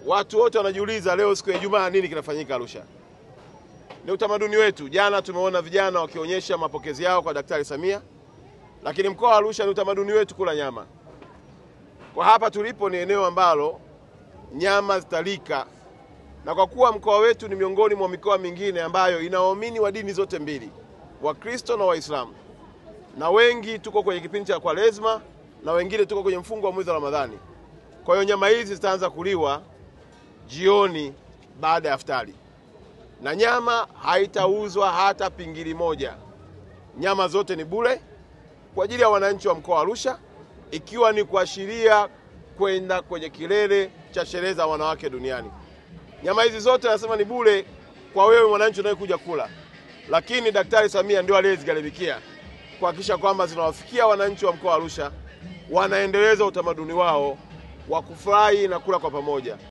Watu wote wanajiuliza leo siku ya Ijumaa nini kinafanyika Arusha. Ni utamaduni wetu. Jana tumeona vijana wakionyesha mapokezi yao kwa Daktari Samia. Lakini mkoa wa Arusha ni utamaduni wetu kula nyama. Kwa hapa tulipo ni eneo ambalo nyama zitalika. Na kwa kuwa mkoa wetu ni miongoni mwa mikoa mingine ambayo ina waumini wa dini zote mbili, Wakristo na Waislamu. Na wengi tuko kwenye kipindi cha Kwaresma na wengine tuko kwenye mfungo wa mwezi wa Ramadhani. Kwa hiyo nyama hizi zitaanza kuliwa jioni baada ya iftari. Na nyama haitauzwa hata pingili moja. Nyama zote ni bure kwa ajili ya wananchi wa mkoa wa Arusha, ikiwa ni kuashiria kwenda kwenye kilele cha sherehe za wanawake duniani. Nyama hizi zote nasema ni bure kwa wewe mwananchi unayekuja kula. Lakini Daktari Samia ndio aliyezigharamikia kuhakikisha kwamba zinawafikia wananchi wa mkoa wa Arusha, wanaendeleza utamaduni wao wa kufurahi na kula kwa pamoja.